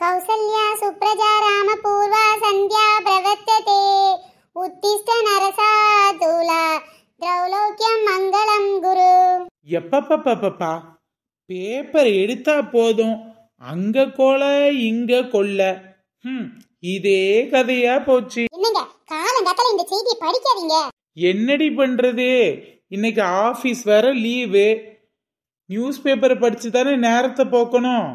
கௌசல்யா சுப்ரஜா ராம பூர்வா சந்தியா பிரவர்த்ததே உத்திஷ்ட நரசாதுலா திரௌலோக்கியம் மங்களம் குரு. எப்பப்பப்பப்பா, paper எடுத்தா போதும் அங்க கொலை இங்க கொல்ல. இதே கதையா போச்சு. என்னங்க காலங்காத்தால இந்த செய்தியை படிக்காதீங்க. என்னடி பண்றது, இன்னைக்கு ஆபீஸ் வேற லீவு. நியூஸ் பேப்பரை படிச்சு தானே நேரத்தை போக்கணும்.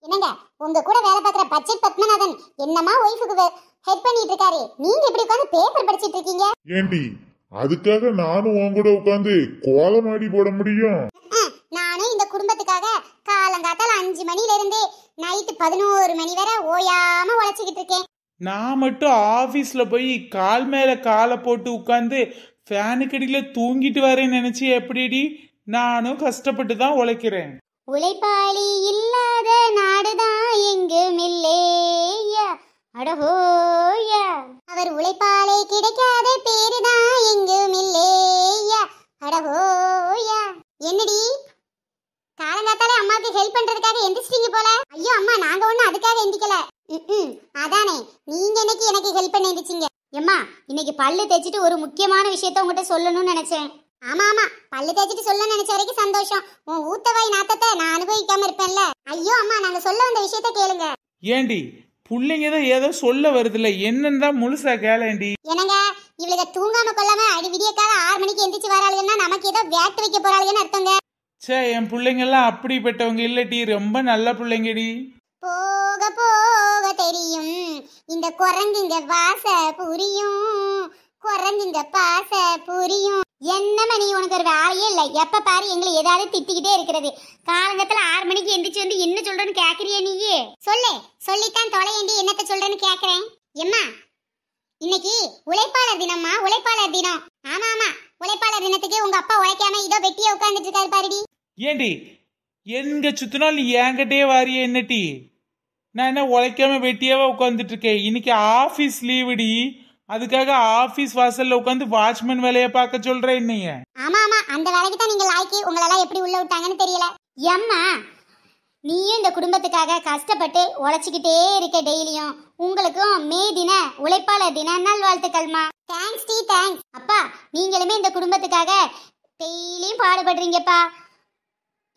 என்னங்க உங்க கூட வேலை பார்க்குற பட்ஜெட் பத்மநாதன் என்னமா ஒய்ஃபுக்கு ஹெல்ப் பண்ணிட்டு இருக்காரு, நீங்க இப்படி உட்கார்ந்து பேப்பர் படிச்சிட்டு இருக்கீங்க? ஏண்டி அதுக்காக நானும் உன் கூட உட்கார்ந்து கோலமாடி போட முடியும்? நானும் இந்த குடும்பத்துக்காக காலங்காத்தால 5 மணில இருந்து நைட்டு 11 மணி வரை ஓயாம உழைச்சிக்கிட்டு இருக்கேன். நான் மட்டும் ஆபீஸ்ல போய் கால் மேல காலை போட்டு உட்கார்ந்து ஃபேனுக்கடியில தூங்கிட்டு வரேன்னு நினைச்சு எப்படிடி? நானும் கஷ்டப்பட்டு தான் உழைக்கிறேன். உழைப்பாளி இல்லாத நாடுதான் எங்கும் இல்லையா, அடஹோயா. அவர் உழைப்பாளே கிடைக்காத பேருதான் எங்கும் இல்லையா, அடஹோயா. என்னடி காலங்காத்தாலே அம்மாவுக்கு ஹெல்ப் பண்றதுக்காக எந்திரிச்சிட்டீங்க போல. ஐயோ அம்மா, நாங்க ஒண்ணும் அதுக்காக எந்திக்கல. அதானே நீங்க இன்னைக்கு எனக்கு ஹெல்ப் பண்ண எந்திரிச்சிங்க. அம்மா இன்னைக்கு பல்லு தேய்ச்சிட்டு ஒரு முக்கியமான விஷயத்த உங்ககிட்ட சொல்லணும்னு நினைச்சேன். ஆமா ஆமா, பல்லு தேய்ச்சிட்டு சொல்ல நினைச்ச வரைக்கும் சந்தோஷம். உன் ஊத்தவாய் நாத்தத்தை நான் அனுபவிக்காம இருப்பேன்ல. ஐயோ அம்மா, நாங்க சொல்ல வந்த விஷயத்த கேளுங்க. ஏண்டி புள்ளைங்க தான் ஏதோ சொல்ல வருதுல, என்னன்னு தான் முழுசா கேளேண்டி. என்னங்க இவளுக்கு தூங்காம கொள்ளாம அடி விடிய கால 6 மணிக்கு எந்திரிச்சு வராளுங்கன்னா நமக்கு ஏதோ வேட்டு வைக்க போறாளுன்னு அர்த்தங்க. சே, என் பிள்ளைங்க எல்லாம் அப்படிப்பட்டவங்க இல்லடி, ரொம்ப நல்ல பிள்ளைங்கடி. போக போக தெரியும் இந்த குரங்குங்க வாச புரியும், குரங்குங்க பாச புரியும். என்ன மணி உனக்கு ஒரு வேலையே இல்லை, எப்ப பாரு எங்களை ஏதாவது திட்டிக்கிட்டே இருக்கிறது. காலங்கத்துல 6 மணிக்கு எந்திரிச்சு வந்து என்ன சொல்றேன்னு கேக்குறியா நீயே? சொல்லித்தான் தொலையண்டி, என்னத்த சொல்றேன்னு கேக்குறேன். எம்மா இன்னைக்கு உழைப்பாளர் தினம்மா, உழைப்பாளர் தினம். ஆமா ஆமா, உழைப்பாளர் தினத்துக்கு உங்க அப்பா உழைக்காம இதோ வெட்டியா உட்கார்ந்துட்டு இருக்காரு பாருடி. ஏண்டி எங்க சுத்தினால் என்கிட்டயே வாரிய என்னட்டி? நான் என்ன உழைக்காம வெட்டியாவா உட்காந்துட்டு இருக்கேன்? இன்னைக்கு ஆபீஸ் லீவுடி, அதுக்காக ஆபீஸ் வாசல்ல உட்காந்து வாட்ச்மேன் வேலையை பார்க்க சொல்றேன் என்னைய. ஆமா ஆமா, அந்த வேலைக்கு தான் நீங்க லாய்க்கு. உங்களெல்லாம் எப்படி உள்ள விட்டாங்கன்னு தெரியல. எம்மா நீயும் இந்த குடும்பத்துக்காக கஷ்டப்பட்டு உழைச்சிக்கிட்டே இருக்க டெய்லியும். உங்களுக்கும் மே தின உழைப்பாளர் தின நல்வாழ்த்துக்கள்மா. Thanks D, thanks. அப்பா நீங்களுமே இந்த குடும்பத்துக்காக டெய்லியும் பாடுபடுறீங்கப்பா.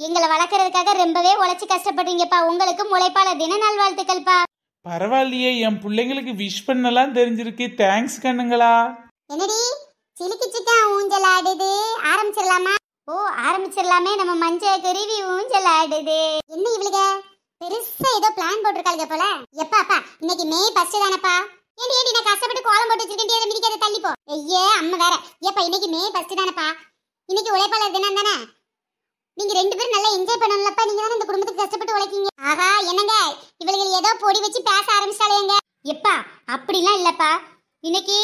எங்களை வளர்க்கறதுக்காக ரொம்பவே உழைச்சி கஷ்டப்படுறீங்கப்பா. உங்களுக்கும் உழைப்பாளர் தின நல்வாழ்த்துக்கள்ப்பா. பரவாயில்லையே, என் பிள்ளைங்களுக்கு விஷ் பண்ணலாம் தெரிஞ்சிருக்கு. தேங்க்ஸ் கண்ணுங்களா. என்னடி சிலுக்கு சிக்கா ஊஞ்சல் ஆடுது, ஆரம்பிச்சிடலாமா? ஓ ஆரம்பிச்சிடலாமே. நம்ம மஞ்ச குருவி ஊஞ்சல் ஆடுது. என்ன இவளுக பெருசா ஏதோ பிளான் போட்டிருக்காளுங்க போல. எப்பா அப்பா இன்னைக்கு மே 1 தானப்பா. ஏண்டி நான் கஷ்டப்பட்டு கோலம் போட்டு வச்சிருக்கேன், அதை மிதிக்காத தள்ளிப்போ. ஐயே அம்மா வேற. ஏப்பா இன்னைக்கு மே 1 தானப்பா, இன்னைக்கு உழைப்பாளர் தினம் தானே. நீங்க 2 பேரும் நல்லா என்ஜாய் பண்ணணும்லப்பா. நீங்க தானே இந்த குடும்பத்துக்கு கஷ்டப்பட்டு உழைக்கீங்க. ஆஹா என்னங்க இவளுகள் ஏதோ பொடி வச்சு பேச ஆரம்பிச்சிட்டாலேங்க. எப்பா அப்படிலாம் இல்லப்பா, இன்னைக்கு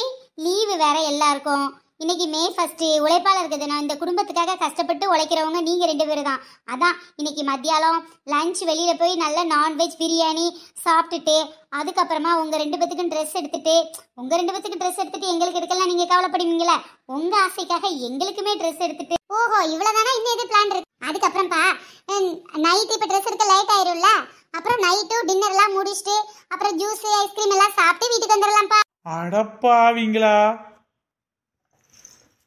லீவு வேற எல்லாருக்கும். இன்னைக்கு மே 1 உழைப்பாளருக்கு தினம். இந்த குடும்பத்துக்காக கஷ்டப்பட்டு உழைக்கிறவங்க நீங்க 2 பேரும் தான். அதான் இன்னைக்கு மத்தியானம் லஞ்ச் வெளியில போய் நல்ல நான்வெஜ் பிரியாணி சாப்பிட்டுட்டு அதுக்கப்புறமா உங்க 2 பேத்துக்கும் ட்ரெஸ் எடுத்துட்டு, உங்க 2 பேத்துக்கு ட்ரெஸ் எடுத்துட்டு எங்களுக்கு எடுக்கலாம் நீங்க கவலைப்படுவீங்களா? உங்க ஆசைக்காக எங்களுக்குமே ட்ரெஸ் எடுத்துட்டு. ஓஹோ இவ்வளவுதானா? இன்னும் எது பிளான் இருக்கு? அதுக்கப்புறம்ப்பா நைட் இப்ப ட்ரெஸ் எடுக்க லேட் ஆயிரும்ல, அப்புறம் நைட்டு டின்னர் எல்லாம் முடிச்சுட்டு அப்புறம் ஜூஸ் ஐஸ்கிரீம் எல்லாம் சாப்பிட்டு வீட்டுக்கு வந்துடலாம்ப்பா. அடப்பாவீங்களா,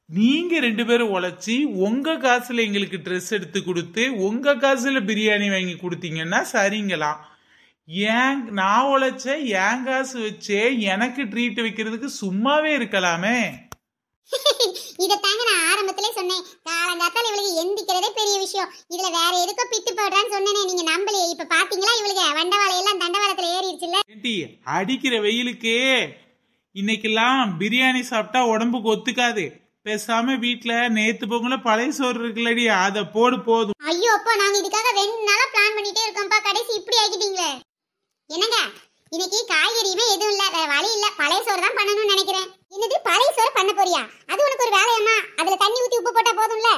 நீங்க 2 பேரும் உழைச்சி உங்க காசுல எங்களுக்கு ட்ரெஸ் எடுத்து கொடுத்து உங்க காசுல பிரியாணி வாங்கி கொடுத்தீங்கன்னா சரிங்களா? ஏன் நான் உழைச்ச என் காசு வச்சே எனக்கு ட்ரீட் வைக்கிறதுக்கு சும்மாவே இருக்கலாமே. இதத்தாங்க நான் ஆரம்பத்திலே சொன்னேன். காலங்காத்தால இவளுக்கு எந்திக்கிறதே பெரிய விஷயம், இதுல வேற எதுக்கோ பிட்டு போடுறான்னு சொன்னேனே, நீங்க நம்பலையே. இப்ப பாத்தீங்களா இவளுக்கு வண்டவாளை எல்லாம் தண்டவாளத்துல ஏறிடுச்சுல்ல. அடிக்கிற வெயிலுக்கு இன்னைக்கெல்லாம் பிரியாணி சாப்பிட்டா உடம்புக்கு ஒத்துக்காது. பேசாம வீட்டுல நேத்து பொங்கல பழைய சோறு இருக்குல்லடி, அத போடு போதும். ஐயோ அப்பா நாங்க இதுக்காக 2 நாளா பிளான் பண்ணிட்டே இருக்கோம்ப்பா, கடைசி இப்படி ஆக்கிட்டீங்களே. என்னங்க இன்னைக்கு காய்கறியுமே எதுவும் இல்ல, வேற வழி இல்ல, பழைய சோறு தான் பண்ணணும்னு நினைக்கிறேன். என்னது பழைய சோறு பண்ண போறியா? அது உனக்கு ஒரு வேலையம்மா? அதுல தண்ணி ஊத்தி உப்பு போட்டா போதும்ல.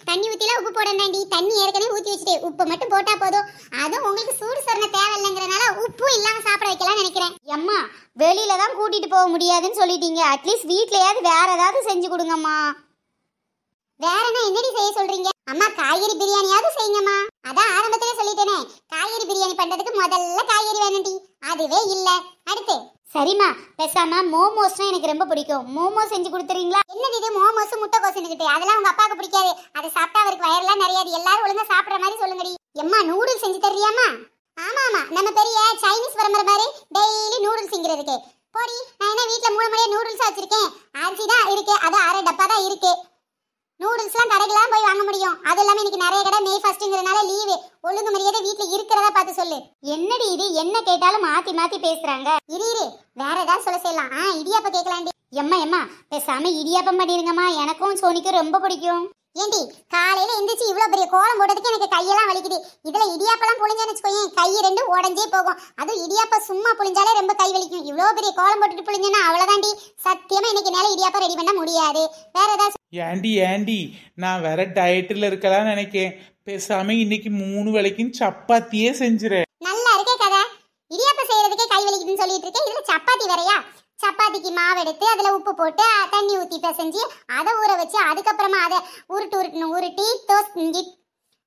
தண்ணி ஊத்திலாம் உப்பு போடண்டாண்டி, தண்ணி ஏற்கனவே ஊத்தி வச்சுட்டு உப்பு மட்டும் போட்டா போதும். அதுவும் உங்களுக்கு சூடு சொரண தேவையில்லைங்கிறனால உப்பும் இல்லாம சாப்பிட வைக்கலாம்னு நினைக்கிறேன். அம்மா வெளியில தான் கூட்டிட்டு போக முடியாதுன்னு சொல்லிட்டீங்க, அட்லீஸ்ட் வீட்லயாவது வேற ஏதாவது செஞ்சு கொடுங்கம்மா. வேற என்ன என்னடி செய்ய சொல்றீங்க? அம்மா காய்கறி பிரியாணியாவது செய்யுங்கம்மா. அதான் ஆரம்பத்திலே சொல்லிட்டேனே, காய்கறி பிரியாணி பண்றதுக்கு முதல்ல காய்கறி வேணும்டி. அதுவே இல்ல. அடுத்து சரிம்மா, பேசாம மோமோஸ்னா எனக்கு ரொம்ப பிடிக்கும். மோமோஸ் செஞ்சு கொடுத்துறீங்களா? என்னது இது மோமோஸ் முட்டைக்கோசுன்னுகிட்டு? அதெல்லாம் உங்க அப்பாவுக்கு பிடிக்காது. அதை சாப்பிட்டா அவருக்கு வயரெல்லாம் நிறையாது. எல்லாரும் ஒழுங்கா சாப்பிடுற மாதிரி சொல்லுங்கடி. எம்மா நூடுல்ஸ் செஞ்சு தர்றியாமா? ஆமா ஆமா, நம்ம பெரிய சைனீஸ் பரம்பரை மாதிரி டெய்லி நூடுல்ஸ் இங்கிறதுக்கு போடி. நான் என்ன வீட்டுல 3 மணியா நூடுல்ஸ் வச்சிருக்கேன். அரிசி தான் இருக்கு, அது அரை டப்பா தான் இருக்கு. நூடுல்ஸ்லாம் கடைக்கெல்லாம் போய் வாங்க முடியும். அது இல்லாம இன்னைக்கு நிறைய கடை மே ஃபர்ஸ்ட்ங்கிறதுனால லீவு. ஒழுங்கு மரியாதை வீட்டுல இருக்கிறதா பார்த்து சொல்லு. என்னடி இது, என்ன கேட்டாலும் மாத்தி மாத்தி பேசுறாங்க. இரு வேற ஏதாவது சொல்ல செய்யலாம். இடியாப்பம் கேட்கலாண்டி. எம்மா பேசாம இடியாப்பம் பண்ணிருங்கம்மா. எனக்கும் சோனிக்கும் ரொம்ப பிடிக்கும். ஏண்டி காலையில எந்திரிச்சு இவ்வளவு பெரிய கோலம் போட்டதுக்கு எனக்கு கையெல்லாம் வலிக்குது. இதுல இடியாப்பெல்லாம் புளிஞ்சான்னு வச்சுக்கோயேன், கை ரெண்டும் உடஞ்சே போகும். அதுவும் இடியாப்பம் சும்மா புளிஞ்சாலே ரொம்ப கை வலிக்கும். இவ்வளவு பெரிய கோலம் போட்டுட்டு புளிஞ்சேன்னா அவ்வளவுதாண்டி. சத்தியமா இன்னைக்கு நேரம் இடியாப்பம் ரெடி பண்ண முடியாது. வேற ஏதாவது ஏண்டி நான் வேற டயட்ல இருக்கலாம் நினைக்கேன். பேசாம இன்னைக்கு 3 வேளைக்கும் சப்பாத்தியே செஞ்சுறேன். நல்லா இருக்கே கதை. இடியாப்பம் செய்யறதுக்கே கை வலிக்குதுன்னு சொல்லிட்டு இருக்கேன், இதுல சப்பாத்தி வேறையா? சப்பாத்திக்கு மாவு எடுத்து அதுல உப்பு போட்டு தண்ணி ஊத்தி பிசைஞ்சு அதை ஊற வச்சு அதுக்கப்புறமா அதை உருட்டி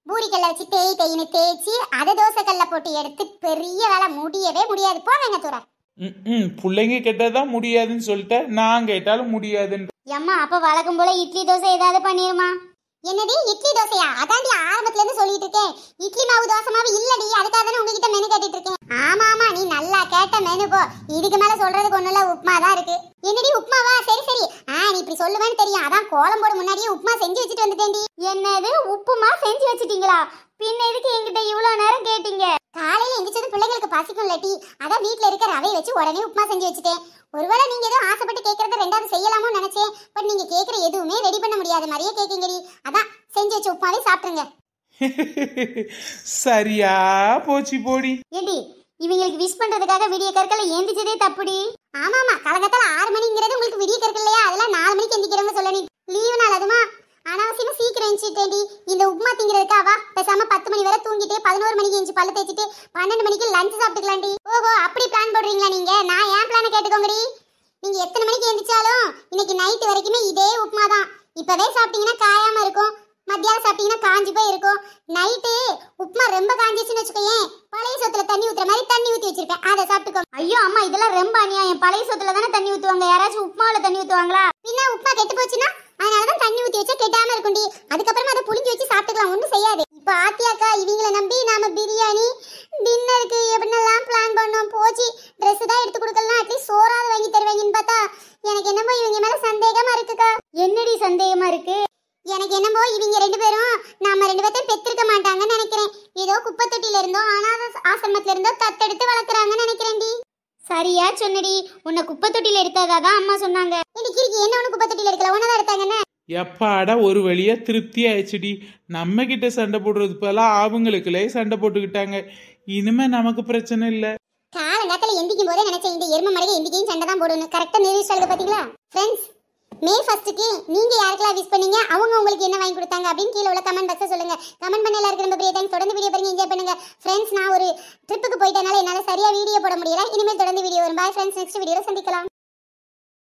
பூரிக்கல்ல வச்சு தேயின்னு தேய்ச்சி அதை தோசைக்கல்ல போட்டு எடுத்து பெரிய வேலை முடியவே முடியாது. போவேங்க தூர. பிள்ளைங்க கேட்டதான் முடியாதுன்னு சொல்லிட்டு நான் கேட்டாலும் முடியாதுன்னு. அம்மா அப்ப வழக்கம் போல இட்லி தோசை ஏதாவது பண்ணிருமா? என்னடி இட்லி தோசையா? அதாண்டி ஆரம்பத்துல இருந்து சொல்லிட்டு இருக்கேன். இட்லி மாவு தோசை மாவு இல்லடி, அதுக்காக தானே உங்ககிட்ட மெனு கேட்டுட்டு இருக்கேன். ஆமா நீ நல்லா கேட்ட மெனு போ. இதுக்கு மேல சொல்றதுக்கு ஒண்ணும் இல்ல, உப்புமா தான் இருக்கு. என்னடி உப்புமாவா? சரி நீ இப்படி சொல்லுவேன்னு தெரியும். அதான் கோலம் போட முன்னாடியே உப்புமா செஞ்சு வச்சுட்டு வந்துட்டேன்டி. என்னது உப்புமா செஞ்சு வச்சிட்டீங்களா? பின்ன எதுக்கு என்கிட்ட இவ்வளவு நேரம் கேட்டீங்க? காலையில எந்திரிச்சது பிள்ளைங்களுக்கு பசிக்கும் இல்லட்டி, அதான் வீட்டுல இருக்க ரவையை வச்சு உடனே உப்புமா செஞ்சு வச்சுட்டேன். ஒருவேளை நீங்க ஏதோ ஆசைப்பட்டு கேட்கறத ரெண்டாவது செய்யலாமோ நினைச்சேன். பட் நீங்க கேட்கற எதுவுமே ரெடி பண்ண முடியாத மாதிரியே கேட்கீங்கடி. அதான் செஞ்சு வச்ச உப்புமாவே சாப்பிட்டுருங்க. சரியா போச்சு போடி. ஏடி இவங்களுக்கு விஷ் பண்றதுக்காக விடிய கற்களை ஏந்திச்சதே தப்புடி. ஆமாமா, காலகத்தால 6 மணிங்கிறது உங்களுக்கு விடிய கற்கள் இல்லையா? அதெல்லாம் 4 மணிக்கு எந்திக்கிறவங்க சொல்ல. நீ லீவு நாள் அதுமா அனாவசியமா சீக்கிரம் எந்திச்சிட்டேன்டி. இந்த உப்புமா திங்கிறதுக்காவா பேசாம 10 மணி வரை தூங்கிட்டு 11 மணிக்கு எந்திச்சு பல்ல தேய்ச்சிட்டு 12 மணிக்கு லஞ்ச் சாப்பிட்டுக்கலாம்டி. ஓஹோ அப்படி பிளான் போடுறீங்களா நீங்க? நான் ஏன் பிளானை கேட்டுக்கோங்கடி. நீங்க எத்தனை மணிக்கு எந்திரிச்சாலும் இன்னைக்கு நைட் வரைக்குமே இதே உப்புமா தான். இப்பவே சாப்பிட்டீங்கன்னா காயாம இருக்கும், மத்தியானம் சாப்பிட்டீங்கன்னா காஞ்சி போய் இருக்கும். நைட்டு உப்புமா ரொம்ப காஞ்சிச்சுன்னு வச்சுக்கோயேன், பழைய சோத்துல தண்ணி ஊத்துற மாதிரி தண்ணி ஊத்தி வச்சிருப்பேன், அதை சாப்பிட்டுக்கோ. ஐயோ அம்மா இதெல்லாம் ரொம்ப அநியாயம். பழைய சோத்துல தானே தண்ணி ஊத்துவாங்க, யாராச்சும் உப்புமாவில தண்ணி ஊத்துவாங்களா? பின்ன உப்புமா கெட்டு போச்சுன்னா அதனாலதான் தண்ணி ஊத்தி வச்சா கெட்டாம இருக்கும்டி. அதுக்கப்புறமா அதை புளிஞ்சு வச்சு சாப்பிட்டுக்கலாம், ஒன்றும் செய்யாது. இப்ப ஆத்தியாக்கா இவங்களை நம்பி நாம பிரியாணி டின்னருக்கு எப்படின்னெல்லாம் பிளான் பண்ணோம். போச்சு, ட்ரெஸ் தான் எடுத்து கொடுக்கலாம், அட்லீஸ்ட் சோறாவது வாங்கி தருவாங்கன்னு பார்த்தா எனக்கு என்னமோ இவங்க மேல சந்தேகமா இருக்குக்கா. என்னடி சந்தேகமா இருக்கு? எனக்கு என்னமோ இவங்க 2 பேரும் நாம 2 பேர்த்தையும் பெற்றிருக்க மாட்டாங்கன்னு நினைக்கிறேன். ஏதோ குப்பை தொட்டில இருந்தோ அனாத ஆசிரமத்துல இருந்தோ தத்தெடுத்து வளர்க்குறாங்கன்னு நினைக்கிறேன்டி. சரியா சொன்னடி, உன்னை குப்பை தொட்டில எடுத்ததாதான் அம்மா சொன்னாங்க. இன்னைக்கு என்ன ஒண்ணு குப்பை தொட்டில எடுக்கல, உன்னதான் எடுத்தாங்கன்னு. எப்பாடா ஒரு வழியா திருப்தி ஆயிடுச்சுடி. நம்ம கிட்ட சண்டை போடுறது போல அவங்களுக்குள்ளே சண்டை போட்டுக்கிட்டாங்க. இனிமே நமக்கு பிரச்சனை இல்ல. காலங்காலத்துல எந்திக்கும் போதே நினைச்சேன் இந்த எரும மடையை எந்திக்கையும் சண்டை தான் போடணும். கரெக்டா நிரூபிச்சாங்க பாத்தீங்களா? ஃப்ரெண்ட்ஸ், மே 1க்கு நீங்க யாருக்கெல்லாம் விஷ் பண்ணீங்க, அவங்க உங்களுக்கு என்ன வாங்கி கொடுத்தாங்க அப்படின்னு கீழே உள்ள கமெண்ட் பாக்ஸ்ல சொல்லுங்க. கமெண்ட் பண்ண எல்லாருக்கும் ரொம்ப பெரிய தேங்க்ஸ். தொடர்ந்து வீடியோ பாருங்க, என்ஜாய் பண்ணுங்க. ஃப்ரெண்ட்ஸ், நான் ஒரு ட்ரிப்புக்கு போயிட்டனால என்னால சரியா வீடியோ போட முடியல. இனிமேல் தொடர்ந்து வீடியோ வரும். பாய் ஃப்ரெண்ட்ஸ், நெக்ஸ்ட் வீடியோல சந்திக்கலாம்.